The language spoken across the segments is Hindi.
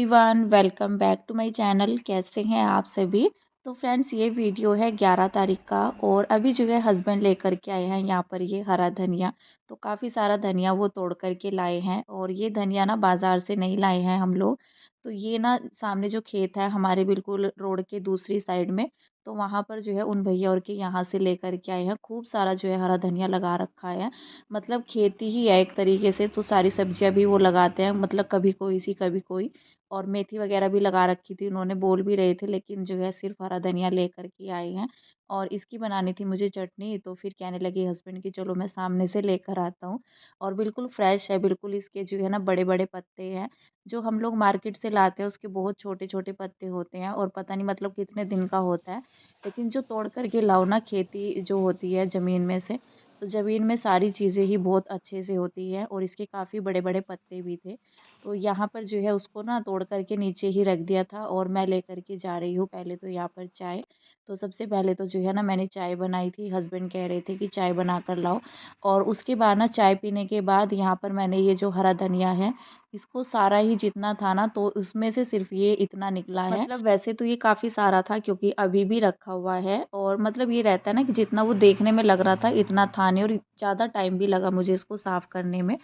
Everyone, welcome back to my channel. कैसे हैं आप सभी। तो फ्रेंड्स, ये वीडियो है 11 तारीख का और अभी जो है हस्बैंड लेकर के आए हैं यहाँ पर ये हरा धनिया। तो काफ़ी सारा धनिया वो तोड़ कर के लाए हैं और ये धनिया ना बाज़ार से नहीं लाए हैं हम लोग। तो ये ना सामने जो खेत है हमारे बिल्कुल रोड के दूसरी साइड में, तो वहाँ पर जो है उन भैया और के यहाँ से लेकर के आए हैं। खूब सारा जो है हरा धनिया लगा रखा है, मतलब खेती ही है एक तरीके से। तो सारी सब्जियां भी वो लगाते हैं, मतलब कभी कोई सी कभी कोई। और मेथी वगैरह भी लगा रखी थी, उन्होंने बोल भी रहे थे, लेकिन जो है सिर्फ हरा धनिया लेकर के आए हैं। और इसकी बनानी थी मुझे चटनी, तो फिर कहने लगे हस्बैंड की चलो मैं सामने से लेकर आता हूँ। और बिल्कुल फ्रेश है, बिल्कुल इसके जो है ना बड़े बड़े पत्ते हैं। जो हम लोग मार्केट से लाते हैं उसके बहुत छोटे छोटे पत्ते होते हैं और पता नहीं मतलब कितने दिन का होता है। लेकिन जो तोड़ करके लाओ ना, खेती जो होती है ज़मीन में से, तो ज़मीन में सारी चीज़ें ही बहुत अच्छे से होती हैं और इसके काफ़ी बड़े-बड़े पत्ते भी थे। तो यहाँ पर जो है उसको ना तोड़ कर के नीचे ही रख दिया था और मैं लेकर के जा रही हूँ पहले तो यहाँ पर चाय। तो सबसे पहले तो जो है ना मैंने चाय बनाई थी, हस्बैंड कह रहे थे कि चाय बना कर लाओ। और उसके बाद ना चाय पीने के बाद यहाँ पर मैंने ये जो हरा धनिया है, इसको सारा ही जितना था ना, तो उसमें से सिर्फ ये इतना निकला है। मतलब वैसे तो ये काफ़ी सारा था क्योंकि अभी भी रखा हुआ है, और मतलब ये रहता है ना कि जितना वो देखने में लग रहा था इतना था नहीं, और ज़्यादा टाइम भी लगा मुझे इसको साफ़ करने में।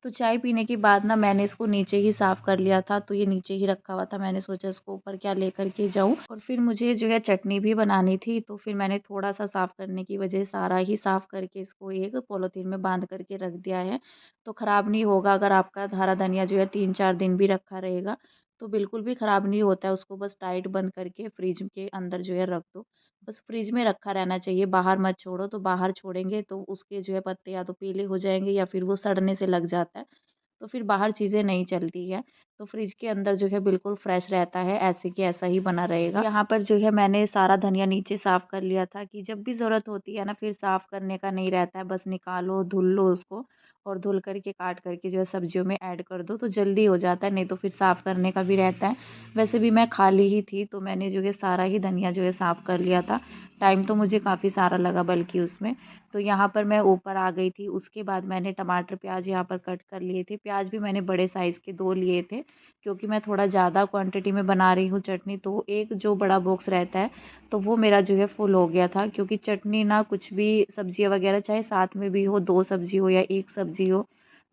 तो चाय पीने के बाद ना मैंने इसको नीचे ही साफ़ कर लिया था, तो ये नीचे ही रखा हुआ था। मैंने सोचा इसको ऊपर क्या लेकर के जाऊँ, और फिर मुझे जो है चटनी भी बनानी थी, तो फिर मैंने थोड़ा-सा साफ़ करने की वजह सारा ही साफ़ करके इसको एक पॉलीथीन में बाँध करके रख दिया है। तो ख़राब नहीं होगा, अगर आपका हरा धनिया जो है 3-4 दिन भी रखा रहेगा, तो बिल्कुल भी ख़राब नहीं होता है। उसको बस टाइट बंद करके फ्रिज के अंदर जो है रख दो। बस फ्रिज में रखा रहना चाहिए, बाहर मत छोड़ो। तो बाहर छोड़ेंगे तो उसके जो है पत्ते या तो पीले हो जाएँगे या फिर वो सड़ने से लग जाता है। तो फिर बाहर चीज़ें नहीं चलती हैं। तो फ्रिज के अंदर जो है बिल्कुल फ्रेश रहता है, ऐसे कि ऐसा ही बना रहेगा। यहाँ पर जो है मैंने सारा धनिया नीचे साफ़ कर लिया था कि जब भी ज़रूरत होती है ना, फिर साफ़ करने का नहीं रहता है, बस निकालो, धुल लो उसको और धुल कर के काट कर के जो है सब्जियों में ऐड कर दो, तो जल्दी हो जाता है, नहीं तो फिर साफ़ करने का भी रहता है। वैसे भी मैं खाली ही थी, तो मैंने जो है सारा ही धनिया जो है साफ़ कर लिया था। टाइम तो मुझे काफ़ी सारा लगा बल्कि उसमें। तो यहाँ पर मैं ऊपर आ गई थी, उसके बाद मैंने टमाटर, प्याज़ यहाँ पर कट कर लिए थे। प्याज़ भी मैंने बड़े साइज़ के 2 लिए थे, क्योंकि मैं थोड़ा ज़्यादा क्वांटिटी में बना रही हूँ चटनी, तो एक जो बड़ा बॉक्स रहता है, तो वो मेरा जो है फुल हो गया था। क्योंकि चटनी ना कुछ भी सब्ज़ियाँ वग़ैरह चाहे साथ में भी हो, 2 सब्ज़ी हो या 1 सब्ज़ी हो,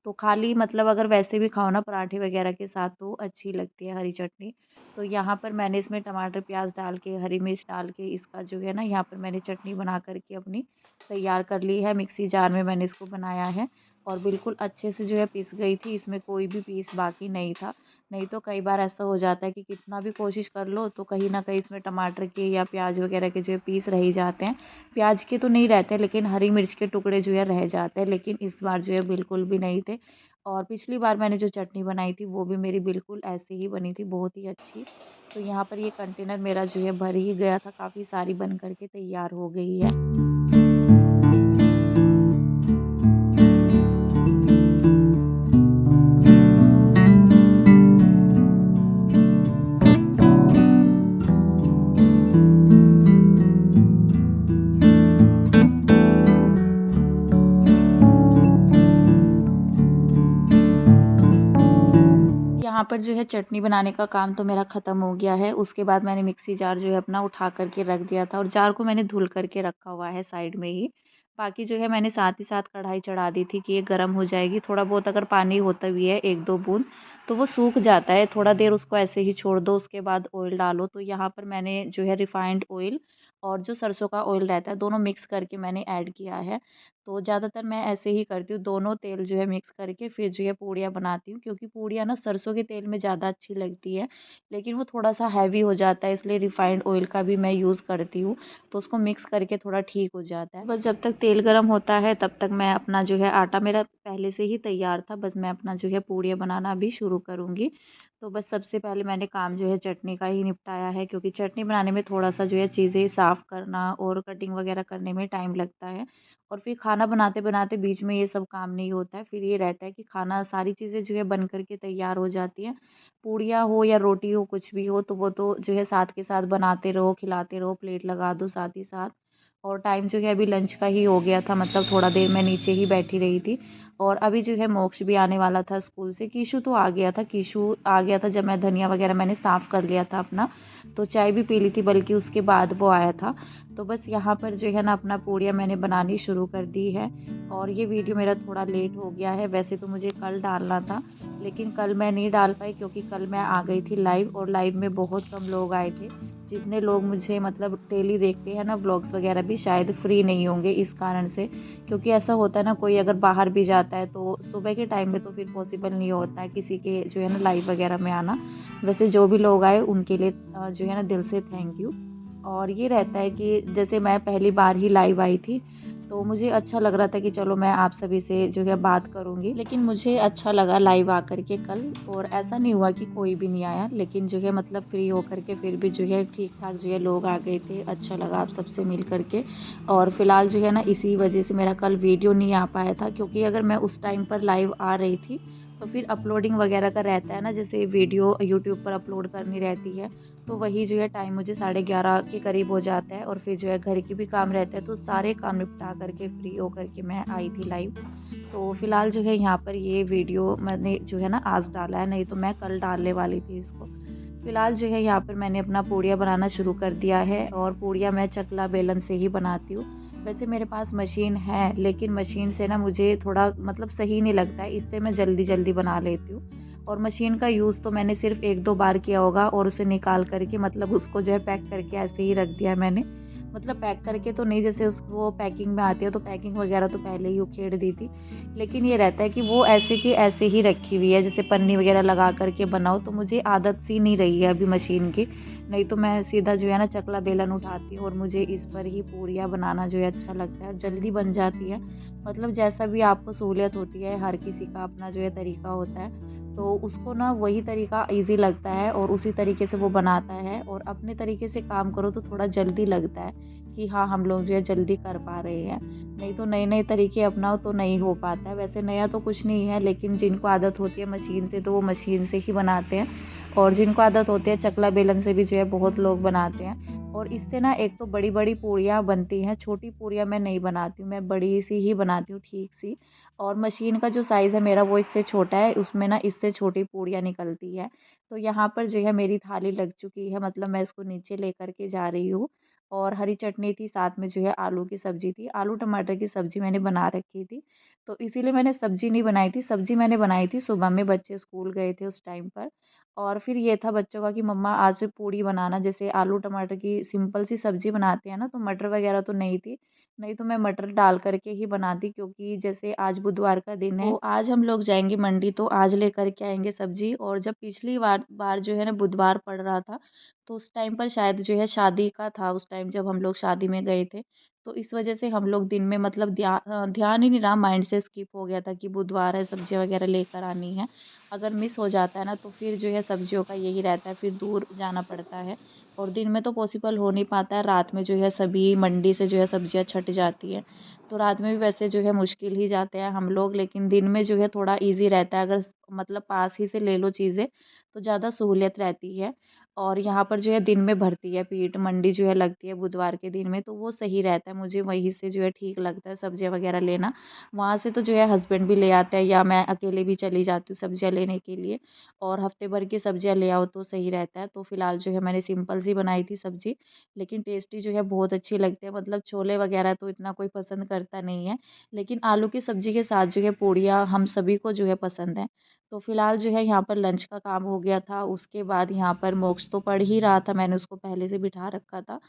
तो खाली मतलब अगर वैसे भी खाओ ना पराठे वग़ैरह के साथ, तो अच्छी लगती है हरी चटनी। तो यहाँ पर मैंने इसमें टमाटर, प्याज़ डाल के, हरी मिर्च डाल के इसका जो है ना यहाँ पर मैंने चटनी बना कर के अपनी तैयार कर ली है। मिक्सी जार में मैंने इसको बनाया है और बिल्कुल अच्छे से जो है पिस गई थी, इसमें कोई भी पीस बाकी नहीं था। नहीं तो कई बार ऐसा हो जाता है कि कितना भी कोशिश कर लो, तो कहीं न कहीं इसमें टमाटर के या प्याज़ वग़ैरह के जो है पीस रह ही जाते हैं। प्याज़ के तो नहीं रहते, लेकिन हरी मिर्च के टुकड़े जो है रह जाते हैं, लेकिन इस बार जो है बिल्कुल भी नहीं थे। और पिछली बार मैंने जो चटनी बनाई थी वो भी मेरी बिल्कुल ऐसे ही बनी थी, बहुत ही अच्छी। तो यहाँ पर ये कंटेनर मेरा जो है भर ही गया था, काफ़ी सारी बन कर के तैयार हो गई है। यहाँ पर जो है चटनी बनाने का काम तो मेरा ख़त्म हो गया है। उसके बाद मैंने मिक्सी जार जो है अपना उठा कर के रख दिया था, और जार को मैंने धुल कर के रखा हुआ है साइड में ही। बाकी जो है मैंने साथ ही साथ कढ़ाई चढ़ा दी थी कि ये गर्म हो जाएगी। थोड़ा बहुत अगर पानी होता भी है 1-2 बूँद, तो वो सूख जाता है। थोड़ा देर उसको ऐसे ही छोड़ दो, उसके बाद ऑयल डालो। तो यहाँ पर मैंने जो है रिफाइंड ऑयल और जो सरसों का ऑयल रहता है, दोनों मिक्स करके मैंने ऐड किया है। तो ज़्यादातर मैं ऐसे ही करती हूँ, दोनों तेल जो है मिक्स करके फिर जो है पूड़ियाँ बनाती हूँ, क्योंकि पूड़ियाँ ना सरसों के तेल में ज़्यादा अच्छी लगती है, लेकिन वो थोड़ा-सा हैवी हो जाता है, इसलिए रिफाइंड ऑयल का भी मैं यूज़ करती हूँ। तो उसको मिक्स करके थोड़ा ठीक हो जाता है। बस जब तक तेल गरम होता है तब तक मैं अपना जो है आटा मेरा पहले से ही तैयार था, बस मैं अपना जो है पूड़ियाँ बनाना अभी शुरू करूँगी। तो बस सबसे पहले मैंने काम जो है चटनी का ही निपटाया है, क्योंकि चटनी बनाने में थोड़ा-सा जो है चीज़ें साफ़ करना और कटिंग वगैरह करने में टाइम लगता है। और फिर खाना बनाते-बनाते बीच में ये सब काम नहीं होता है। फिर ये रहता है कि खाना सारी चीज़ें जो है बन कर के तैयार हो जाती हैं। पूड़ियाँ हो या रोटी हो, कुछ भी हो, तो वो तो जो है साथ के साथ बनाते रहो, खिलाते रहो, प्लेट लगा दो साथ ही साथ। और टाइम जो है अभी लंच का ही हो गया था, मतलब थोड़ा देर मैं नीचे ही बैठी रही थी। और अभी जो है मोक्ष भी आने वाला था स्कूल से। कीशु तो आ गया था, कीशु आ गया था जब मैं धनिया वगैरह मैंने साफ़ कर लिया था अपना, तो चाय भी पी ली थी, बल्कि उसके बाद वो आया था। तो बस यहाँ पर जो है ना अपना पूड़ियाँ मैंने बनानी शुरू कर दी है। और ये वीडियो मेरा थोड़ा लेट हो गया है, वैसे तो मुझे कल डालना था, लेकिन कल मैं नहीं डाल पाई क्योंकि कल मैं आ गई थी लाइव, और लाइव में बहुत कम लोग आए थे। जितने लोग मुझे मतलब डेली देखते हैं ना व्लॉग्स वगैरह भी, शायद फ्री नहीं होंगे इस कारण से, क्योंकि ऐसा होता है ना, कोई अगर बाहर भी जाता है तो सुबह के टाइम में तो फिर पॉसिबल नहीं होता है किसी के जो है ना लाइव वगैरह में आना। वैसे जो भी लोग आए उनके लिए जो है ना दिल से थैंक यू। और ये रहता है कि जैसे मैं पहली बार ही लाइव आई थी, तो मुझे अच्छा लग रहा था कि चलो मैं आप सभी से जो है बात करूँगी। लेकिन मुझे अच्छा लगा लाइव आकर के कल, और ऐसा नहीं हुआ कि कोई भी नहीं आया, लेकिन जो है मतलब फ्री होकर के फिर भी जो है ठीक-ठाक जो है लोग आ गए थे। अच्छा लगा आप सबसे मिल कर के। और फ़िलहाल जो है ना इसी वजह से मेरा कल वीडियो नहीं आ पाया था, क्योंकि अगर मैं उस टाइम पर लाइव आ रही थी, तो फिर अपलोडिंग वगैरह का रहता है ना, जैसे वीडियो यूट्यूब पर अपलोड करनी रहती है, तो वही जो है टाइम मुझे 11:30 के करीब हो जाता है, और फिर जो है घर के भी काम रहते हैं, तो सारे काम निपटा करके फ्री हो करके मैं आई थी लाइव। तो फ़िलहाल जो है यहाँ पर ये वीडियो मैंने जो है ना आज डाला है, नहीं तो मैं कल डालने वाली थी इसको। फ़िलहाल जो है यहाँ पर मैंने अपना पूड़ियाँ बनाना शुरू कर दिया है, और पूड़ियाँ मैं चकला बेलन से ही बनाती हूँ। वैसे मेरे पास मशीन है, लेकिन मशीन से ना मुझे थोड़ा मतलब सही नहीं लगता है, इससे मैं जल्दी-जल्दी बना लेती हूँ। और मशीन का यूज़ तो मैंने सिर्फ़ 1-2 बार किया होगा, और उसे निकाल कर के मतलब उसको जो है पैक करके ऐसे ही रख दिया है मैंने। मतलब पैक करके तो नहीं, जैसे वो पैकिंग में आती है तो पैकिंग वगैरह तो पहले ही उखेड़ दी थी। लेकिन ये रहता है कि वो ऐसे की ऐसे ही रखी हुई है, जैसे पन्नी वगैरह लगा कर के बनाओ, तो मुझे आदत सी नहीं रही है अभी मशीन की। नहीं तो मैं सीधा जो है ना चकला बेलन उठाती हूँ, और मुझे इस पर ही पूरियाँ बनाना जो है अच्छा लगता है, और जल्दी बन जाती है। मतलब जैसा भी आपको सहूलियत होती है, हर किसी का अपना जो है तरीका होता है। तो उसको ना वही तरीका ईज़ी लगता है, और उसी तरीके से वो बनाता है, और अपने तरीके से काम करो तो थोड़ा जल्दी लगता है कि हाँ, हम लोग जो है जल्दी कर पा रहे हैं। नहीं तो नए-नए तरीके अपनाओ तो नहीं हो पाता है। वैसे नया तो कुछ नहीं है, लेकिन जिनको आदत होती है मशीन से, तो वो मशीन से ही बनाते हैं, और जिनको आदत होती है चकला बेलन से भी जो है बहुत लोग बनाते हैं। और इससे ना एक तो बड़ी-बड़ी पूड़ियाँ बनती हैं, छोटी पूड़ियाँ मैं नहीं बनाती हूँ, मैं बड़ी-सी ही बनाती हूँ, ठीक-सी। और मशीन का जो साइज़ है मेरा वो इससे छोटा है, उसमें ना इससे छोटी पूड़ियाँ निकलती है। तो यहाँ पर जो है मेरी थाली लग चुकी है, मतलब मैं इसको नीचे लेकर के जा रही हूँ। और हरी चटनी थी, साथ में जो है आलू की सब्ज़ी थी, आलू टमाटर की सब्ज़ी मैंने बना रखी थी। तो इसीलिए मैंने सब्ज़ी नहीं बनाई थी, सब्ज़ी मैंने बनाई थी सुबह में, बच्चे स्कूल गए थे उस टाइम पर। और फिर ये था बच्चों का कि मम्मा आज पूड़ी बनाना, जैसे आलू टमाटर की सिंपल सी सब्ज़ी बनाते हैं ना, तो मटर वग़ैरह तो नहीं थी। नहीं तो मैं मटर डाल कर के ही बनाती, क्योंकि जैसे आज बुधवार का दिन है, तो आज हम लोग जाएँगे मंडी, तो आज लेकर के आएँगे सब्ज़ी। और जब पिछली बार जो है ना बुधवार पड़ रहा था, तो उस टाइम पर शायद जो है शादी का था, उस टाइम जब हम लोग शादी में गए थे। तो इस वज़ह से हम लोग दिन में मतलब ध्यान ही नहीं रहा, माइंड से स्किप हो गया था कि बुधवार है, सब्ज़ियाँ वग़ैरह लेकर आनी है। अगर मिस हो जाता है ना, तो फिर जो है सब्ज़ियों का यही रहता है, फिर दूर जाना पड़ता है। और दिन में तो पॉसिबल हो नहीं पाता है, रात में जो है सभी मंडी से जो है सब्ज़ियाँ छँट जाती हैं। तो रात में भी वैसे जो है मुश्किल ही जाते हैं हम लोग, लेकिन दिन में जो है थोड़ा ईज़ी रहता है, अगर मतलब पास ही से ले लो चीज़ें, तो ज़्यादा सहूलियत रहती है। और यहाँ पर जो है दिन में भरती है पीठ, मंडी जो है लगती है बुधवार के दिन में, तो वो सही रहता है, मुझे वहीं से जो है ठीक लगता है सब्ज़ियाँ वग़ैरह लेना। वहाँ से तो जो है हस्बैंड भी ले आते हैं, या मैं अकेले भी चली जाती हूँ सब्ज़ियाँ लेने के लिए। और हफ़्ते भर की सब्ज़ियाँ ले आओ तो सही रहता है। तो फ़िलहाल जो है मैंने सिंपल सी बनाई थी सब्ज़ी, लेकिन टेस्टी जो है बहुत अच्छी लगती है। मतलब छोले वग़ैरह तो इतना कोई पसंद करता नहीं है, लेकिन आलू की सब्ज़ी के साथ जो है पूड़ियाँ हम सभी को जो है पसंद है। तो फ़िलहाल जो है यहाँ पर लंच का काम हो गया था, उसके बाद यहाँ पर मोक्ष तो पढ़ ही रहा था, मैंने उसको पहले से बिठा रखा था।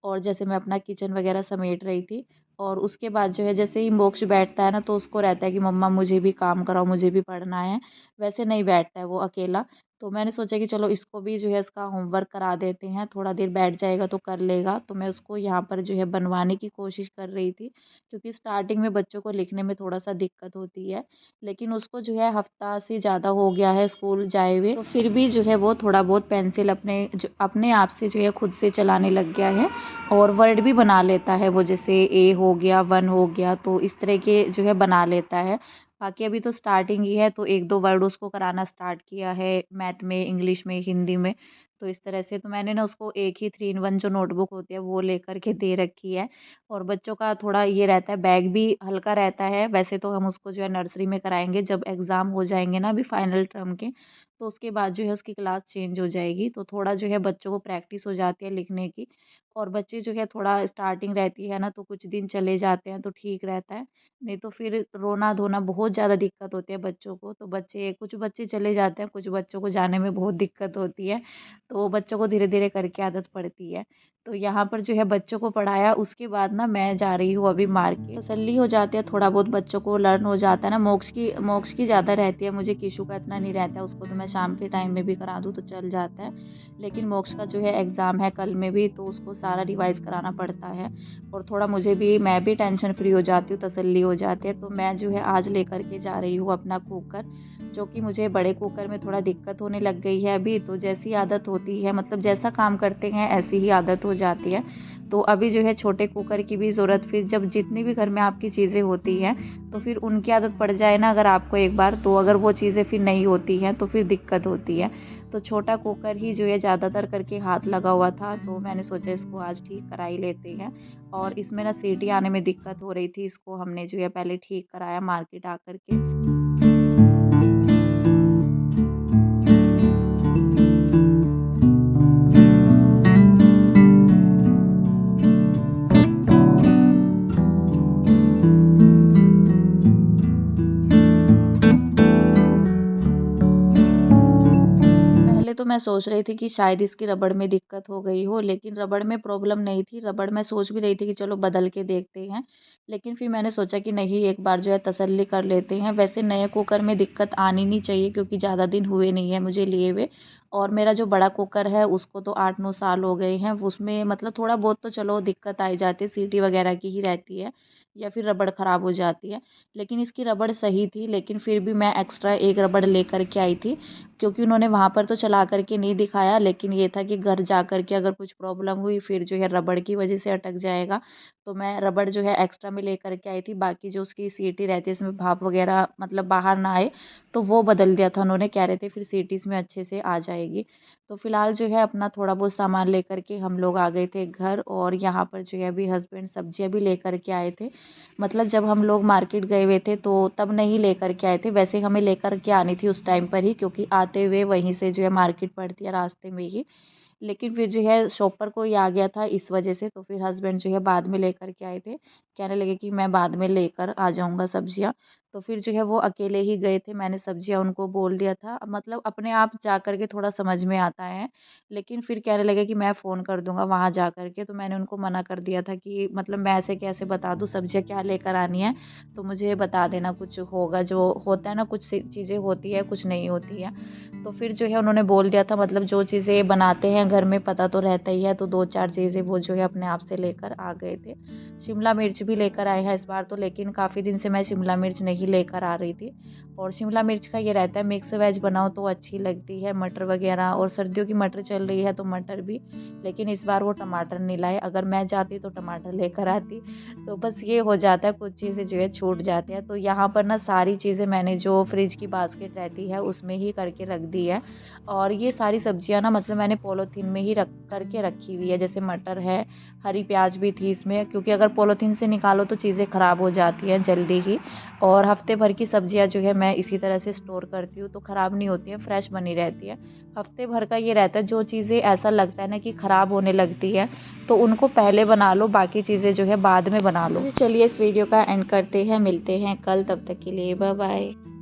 और जैसे मैं अपना किचन वग़ैरह समेट रही थी, और उसके बाद जो है जैसे ही मोक्ष बैठता है ना, तो उसको रहता है कि मम्मा मुझे भी काम कराओ, मुझे भी पढ़ना है। वैसे नहीं बैठता है वो अकेला, तो मैंने सोचा कि चलो इसको भी जो है इसका होमवर्क करा देते हैं, थोड़ा देर बैठ जाएगा तो कर लेगा। तो मैं उसको यहाँ पर जो है बनवाने की कोशिश कर रही थी, क्योंकि स्टार्टिंग में बच्चों को लिखने में थोड़ा-सा दिक्कत होती है। लेकिन उसको जो है हफ़्ता से ज़्यादा हो गया है स्कूल जाए हुए, तो फिर भी जो है वो थोड़ा बहुत पेंसिल अपने आप से जो है खुद से चलाने लग गया है, और वर्ड भी बना लेता है वो, जैसे ए हो गया, 1 हो गया, तो इस तरह के जो है बना लेता है। बाकी अभी तो स्टार्टिंग ही है, तो 1-2 वर्ड उसको कराना स्टार्ट किया है मैथ में, इंग्लिश में, हिंदी में। तो इस तरह से तो मैंने ना उसको एक ही 3 इन 1 जो नोटबुक होती है वो लेकर के दे रखी है। और बच्चों का थोड़ा ये रहता है, बैग भी हल्का रहता है। वैसे तो हम उसको जो है नर्सरी में कराएँगे, जब एग्ज़ाम हो जाएँगे ना अभी फाइनल टर्म के, तो उसके बाद जो है उसकी क्लास चेंज हो जाएगी। तो थोड़ा जो है बच्चों को प्रैक्टिस हो जाती है लिखने की। और बच्चे जो है थोड़ा स्टार्टिंग रहती है ना, तो कुछ दिन चले जाते हैं तो ठीक रहता है। नहीं तो फिर रोना-धोना बहुत ज़्यादा दिक्कत होती है बच्चों को। तो कुछ बच्चे चले जाते हैं, कुछ बच्चों को जाने में बहुत दिक्कत होती है। तो बच्चों को धीरे-धीरे करके आदत पड़ती है। तो यहाँ पर जो है बच्चों को पढ़ाया, उसके बाद ना मैं जा रही हूँ अभी मार्केट। तसल्ली हो जाती है, थोड़ा बहुत बच्चों को लर्न हो जाता है ना। मोक्ष की ज़्यादा रहती है, मुझे किशु का इतना नहीं रहता है, उसको तो मैं शाम के टाइम में भी करा दूँ तो चल जाता है। लेकिन मोक्ष का जो है एग्ज़ाम है कल में भी, तो उसको सारा रिवाइज़ कराना पड़ता है। और थोड़ा मैं भी टेंशन फ्री हो जाती हूँ, तसल्ली हो जाती है। तो मैं जो है आज लेकर के जा रही हूँ अपना कुकर, जो कि मुझे बड़े कुकर में थोड़ा दिक्कत होने लग गई है अभी। तो जैसी आदत होती है, मतलब जैसा काम करते हैं ऐसी ही आदत हो जाती है। तो अभी जो है छोटे कुकर की भी ज़रूरत, फिर जब जितनी भी घर में आपकी चीज़ें होती हैं, तो फिर उनकी आदत पड़ जाए ना अगर आपको एक बार, तो अगर वो चीज़ें फिर नहीं होती हैं तो फिर दिक्कत होती है। तो छोटा कुकर ही जो है ज़्यादातर करके हाथ लगा हुआ था, तो मैंने सोचा इसको आज ठीक करा ही लेते हैं। और इसमें ना सीटी आने में दिक्कत हो रही थी, इसको हमने जो है पहले ठीक कराया मार्केट आकर के। पहले तो मैं सोच रही थी कि शायद इसकी रबड़ में दिक्कत हो गई हो, लेकिन रबड़ में प्रॉब्लम नहीं थी। रबड़ मैं सोच भी रही थी कि चलो बदल के देखते हैं, लेकिन फिर मैंने सोचा कि नहीं, एक बार जो है तसल्ली कर लेते हैं। वैसे नए कुकर में दिक्कत आनी नहीं चाहिए, क्योंकि ज़्यादा दिन हुए नहीं है मुझे लिए हुए। और मेरा जो बड़ा कुकर है उसको तो 8-9 साल हो गए हैं। उसमें मतलब थोड़ा बहुत तो चलो दिक्कत आ ही जाती है, सीटी वगैरह की ही रहती है या फिर रबड़ ख़राब हो जाती है। लेकिन इसकी रबड़ सही थी, लेकिन फिर भी मैं एक्स्ट्रा एक रबड़ लेकर के आई थी, क्योंकि उन्होंने वहाँ पर तो चला कर के नहीं दिखाया, लेकिन ये था कि घर जा कर के अगर कुछ प्रॉब्लम हुई फिर जो है रबड़ की वजह से अटक जाएगा। तो मैं रबड़ जो है एक्स्ट्रा में लेकर के आई थी। बाकी जो उसकी सीटी रहती है, इसमें भाप वगैरह मतलब बाहर ना आए, तो वो बदल दिया था उन्होंने, कह रहे थे फिर सीटी इसमें अच्छे से आ जाएगी। तो फिलहाल जो है अपना थोड़ा बहुत सामान लेकर के हम लोग आ गए थे घर। और यहाँ पर जो है अभी हस्बैंड सब्जियाँ भी लेकर के आए थे। मतलब जब हम लोग मार्केट गए हुए थे तो तब नहीं लेकर के आए थे, वैसे हमें लेकर के आनी थी उस टाइम पर ही, क्योंकि आते हुए वहीं से जो है मार्केट पड़ती है रास्ते में ही। लेकिन फिर जो है शॉपर कोई आ गया था इस वजह से, तो फिर हस्बैंड जो है बाद में लेकर के आए थे। कहने लगे कि मैं बाद में लेकर आ जाऊँगा सब्जियाँ। तो फिर जो है वो अकेले ही गए थे, मैंने सब्जियाँ उनको बोल दिया था। मतलब अपने आप जा कर के थोड़ा समझ में आता है, लेकिन फिर कहने लगे कि मैं फ़ोन कर दूँगा वहाँ जा कर के। तो मैंने उनको मना कर दिया था कि मतलब मैं ऐसे कैसे बता दूँ सब्जियाँ क्या लेकर आनी है, तो मुझे बता देना, कुछ होगा जो होता है ना, कुछ सी चीज़ें होती है, कुछ नहीं होती है। तो फिर जो है उन्होंने बोल दिया था, मतलब जो चीज़ें बनाते हैं घर में पता तो रहता ही है, तो 2-4 चीज़ें वो जो है अपने आप से लेकर आ गए थे। शिमला मिर्च भी लेकर आए हैं इस बार तो, लेकिन काफ़ी दिन से मैं शिमला मिर्च नहीं लेकर आ रही थी। और शिमला मिर्च का ये रहता है, मिक्स वेज बनाओ तो अच्छी लगती है, मटर वगैरह, और सर्दियों की मटर चल रही है तो मटर भी। लेकिन इस बार वो टमाटर नहीं लाए, अगर मैं जाती तो टमाटर लेकर आती। तो बस ये हो जाता है, कुछ चीज़ें जो है छूट जाती हैं। तो यहाँ पर ना सारी चीज़ें मैंने जो फ्रिज की बास्केट रहती है उसमें ही करके रख दी है। और ये सारी सब्जियाँ ना मतलब मैंने पॉलीथीन में ही रख कर के रखी हुई है। जैसे मटर है, हरी प्याज भी थी इसमें, क्योंकि अगर पॉलीथीन से निकालो तो चीज़ें ख़राब हो जाती हैं जल्दी ही। और हफ़्ते भर की सब्जियाँ जो है मैं इसी तरह से स्टोर करती हूँ, तो ख़राब नहीं होती हैं, फ्रेश बनी रहती है। हफ़्ते भर का ये रहता है, जो चीज़ें ऐसा लगता है ना कि ख़राब होने लगती हैं, तो उनको पहले बना लो, बाकी चीज़ें जो है बाद में बना लो। तो चलिए इस वीडियो का एंड करते हैं, मिलते हैं कल, तब तक के लिए बाय बाय।